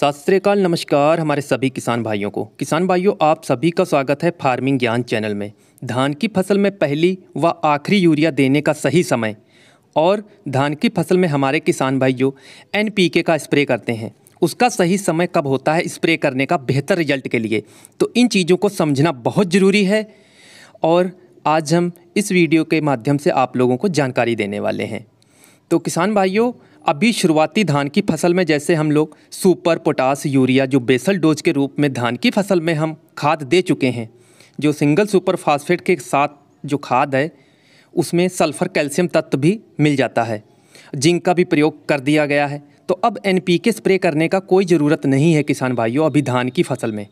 सत श्री अकाल, नमस्कार हमारे सभी किसान भाइयों को। किसान भाइयों, आप सभी का स्वागत है फार्मिंग ज्ञान चैनल में। धान की फसल में पहली व आखिरी यूरिया देने का सही समय और धान की फसल में हमारे किसान भाई जो NPK का स्प्रे करते हैं उसका सही समय कब होता है स्प्रे करने का बेहतर रिजल्ट के लिए, तो इन चीज़ों को समझना बहुत ज़रूरी है और आज हम इस वीडियो के माध्यम से आप लोगों को जानकारी देने वाले हैं। तो किसान भाइयों, अभी शुरुआती धान की फसल में जैसे हम लोग सुपर, पोटास, यूरिया जो बेसल डोज के रूप में धान की फसल में हम खाद दे चुके हैं, जो सिंगल सुपर फास्फेट के साथ जो खाद है उसमें सल्फ़र कैल्शियम तत्व भी मिल जाता है, जिंक का भी प्रयोग कर दिया गया है। तो अब NPK स्प्रे करने का कोई ज़रूरत नहीं है किसान भाइयों अभी धान की फसल में।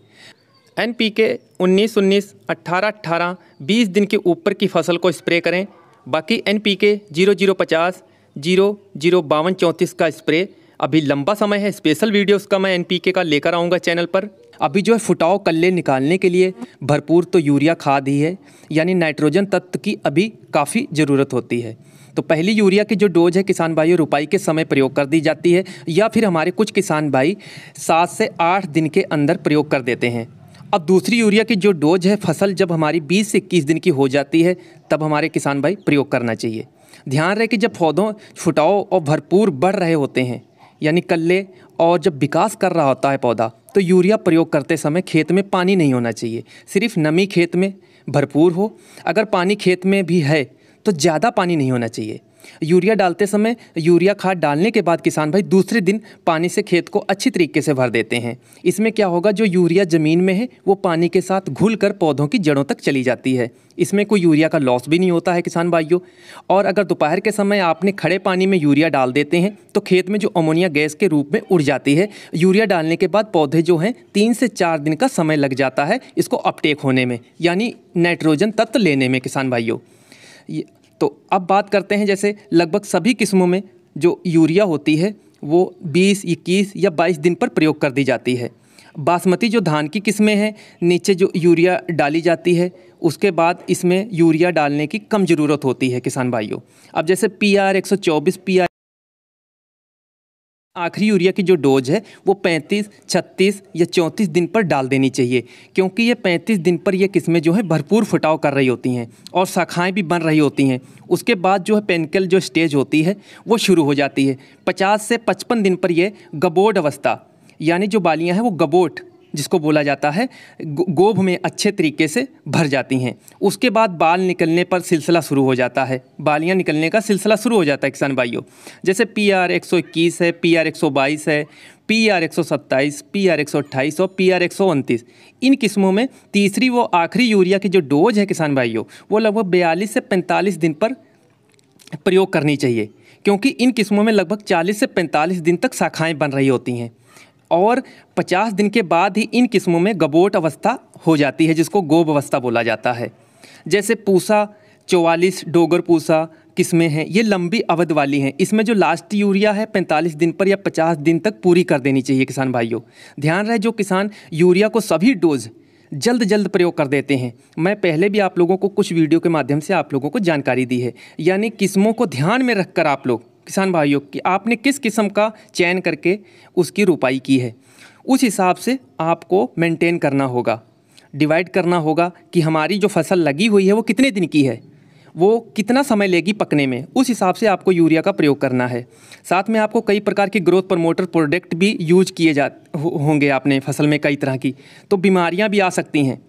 NPK 19-19, 18-18, 20 दिन के ऊपर की फसल को स्प्रे करें। बाकी NPK 0050, 005234 का स्प्रे अभी लंबा समय है। स्पेशल वीडियो उसका मैं NPK का लेकर आऊँगा चैनल पर। अभी जो है फुटाव कल्ले निकालने के लिए भरपूर तो यूरिया खाद ही है, यानी नाइट्रोजन तत्व की अभी काफ़ी ज़रूरत होती है। तो पहली यूरिया की जो डोज है किसान भाइयों रुपाई के समय प्रयोग कर दी जाती है, या फिर हमारे कुछ किसान भाई 7 से 8 दिन के अंदर प्रयोग कर देते हैं। अब दूसरी यूरिया की जो डोज है फसल जब हमारी 20 से 21 दिन की हो जाती है तब हमारे किसान भाई प्रयोग करना चाहिए। ध्यान रहे कि जब पौधों फुटाव और भरपूर बढ़ रहे होते हैं यानी कल्ले और जब विकास कर रहा होता है पौधा, तो यूरिया प्रयोग करते समय खेत में पानी नहीं होना चाहिए, सिर्फ नमी खेत में भरपूर हो। अगर पानी खेत में भी है तो ज़्यादा पानी नहीं होना चाहिए। यूरिया डालते समय यूरिया खाद डालने के बाद किसान भाई दूसरे दिन पानी से खेत को अच्छी तरीके से भर देते हैं। इसमें क्या होगा, जो यूरिया ज़मीन में है वो पानी के साथ घुलकर पौधों की जड़ों तक चली जाती है। इसमें कोई यूरिया का लॉस भी नहीं होता है किसान भाइयों। और अगर दोपहर के समय आपने खड़े पानी में यूरिया डाल देते हैं तो खेत में जो अमोनिया गैस के रूप में उड़ जाती है। यूरिया डालने के बाद पौधे जो हैं 3 से 4 दिन का समय लग जाता है इसको अपटेक होने में, यानी नाइट्रोजन तत्व लेने में किसान भाइयों। तो अब बात करते हैं, जैसे लगभग सभी किस्मों में जो यूरिया होती है वो 20, 21 या 22 दिन पर प्रयोग कर दी जाती है। बासमती जो धान की किस्में हैं नीचे जो यूरिया डाली जाती है उसके बाद इसमें यूरिया डालने की कम ज़रूरत होती है किसान भाइयों। अब जैसे PR 124, PR आखिरी यूरिया की जो डोज है वो 35, 36 या 34 दिन पर डाल देनी चाहिए, क्योंकि ये 35 दिन पर ये किस्में जो है भरपूर फुटाव कर रही होती हैं और शाखाएं भी बन रही होती हैं। उसके बाद जो है पेनिकल जो स्टेज होती है वो शुरू हो जाती है। 50 से 55 दिन पर ये गबोट अवस्था यानी जो बालियां हैं वो गबोट जिसको बोला जाता है गोभ में अच्छे तरीके से भर जाती हैं। उसके बाद बाल निकलने पर सिलसिला शुरू हो जाता है, बालियां निकलने का सिलसिला शुरू हो जाता है किसान भाइयों। जैसे PR 121 है, PR 122 है, PR 127, PR 128 और PR 129। इन किस्मों में तीसरी वो आखिरी यूरिया की जो डोज है किसान भाइयों वो लगभग 42 से 45 दिन पर प्रयोग करनी चाहिए, क्योंकि इन किस्मों में लगभग 40 से 45 दिन तक शाखाएँ बन रही होती हैं और 50 दिन के बाद ही इन किस्मों में गबोट अवस्था हो जाती है, जिसको गोब अवस्था बोला जाता है। जैसे पूसा 44, डोगर पूसा किस्में हैं, ये लंबी अवधि वाली हैं। इसमें जो लास्ट यूरिया है 45 दिन पर या 50 दिन तक पूरी कर देनी चाहिए किसान भाइयों। ध्यान रहे जो किसान यूरिया को सभी डोज जल्द प्रयोग कर देते हैं, मैं पहले भी आप लोगों को कुछ वीडियो के माध्यम से आप लोगों को जानकारी दी है, यानी किस्मों को ध्यान में रखकर आप लोग किसान भाइयों कि आपने किस किस्म का चयन करके उसकी रुपाई की है, उस हिसाब से आपको मेंटेन करना होगा, डिवाइड करना होगा कि हमारी जो फसल लगी हुई है वो कितने दिन की है, वो कितना समय लेगी पकने में, उस हिसाब से आपको यूरिया का प्रयोग करना है। साथ में आपको कई प्रकार के ग्रोथ प्रमोटर प्रोडक्ट भी यूज किए होंगे आपने फसल में कई तरह की, तो बीमारियां भी आ सकती हैं।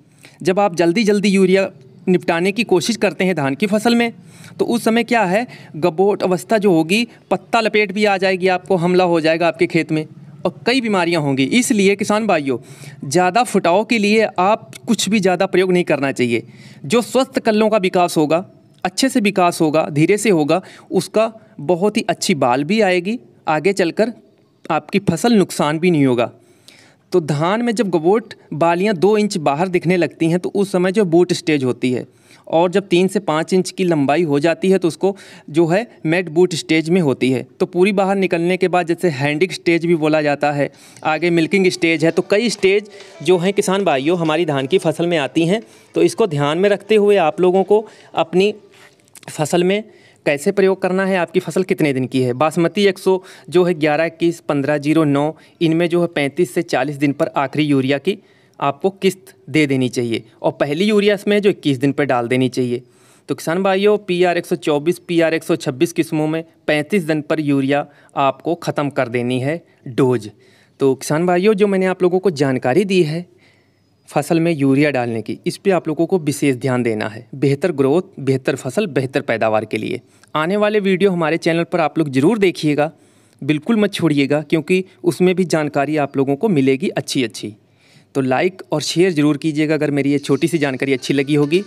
जब आप जल्दी यूरिया निपटाने की कोशिश करते हैं धान की फसल में तो उस समय क्या है, गबोट अवस्था जो होगी, पत्ता लपेट भी आ जाएगी, आपको हमला हो जाएगा आपके खेत में और कई बीमारियां होंगी। इसलिए किसान भाइयों ज़्यादा फुटाव के लिए आप कुछ भी ज़्यादा प्रयोग नहीं करना चाहिए। जो स्वस्थ कल्लों का विकास होगा, अच्छे से विकास होगा, धीरे से होगा, उसका बहुत ही अच्छी बाल भी आएगी, आगे चलकर आपकी फसल नुकसान भी नहीं होगा। तो धान में जब गबोट बालियां 2 इंच बाहर दिखने लगती हैं तो उस समय जो बूट स्टेज होती है, और जब 3 से 5 इंच की लंबाई हो जाती है तो उसको जो है मेड बूट स्टेज में होती है। तो पूरी बाहर निकलने के बाद जैसे हैंडिंग स्टेज भी बोला जाता है, आगे मिल्किंग स्टेज है। तो कई स्टेज जो हैं किसान भाइयों हमारी धान की फसल में आती हैं, तो इसको ध्यान में रखते हुए आप लोगों को अपनी फसल में कैसे प्रयोग करना है, आपकी फसल कितने दिन की है। बासमती 100 जो है 11, 21, 15, 09 इनमें जो है 35 से 40 दिन पर आखिरी यूरिया की आपको किस्त दे देनी चाहिए और पहली यूरिया इसमें जो 21 दिन पर डाल देनी चाहिए। तो किसान भाइयों PR 124, PR 126 किस्मों में 35 दिन पर यूरिया आपको ख़त्म कर देनी है डोज। तो किसान भाइयों, जो मैंने आप लोगों को जानकारी दी है फसल में यूरिया डालने की, इस पे आप लोगों को विशेष ध्यान देना है। बेहतर ग्रोथ, बेहतर फसल, बेहतर पैदावार के लिए आने वाले वीडियो हमारे चैनल पर आप लोग ज़रूर देखिएगा, बिल्कुल मत छोड़िएगा, क्योंकि उसमें भी जानकारी आप लोगों को मिलेगी अच्छी अच्छी। तो लाइक और शेयर ज़रूर कीजिएगा अगर मेरी ये छोटी सी जानकारी अच्छी लगी होगी।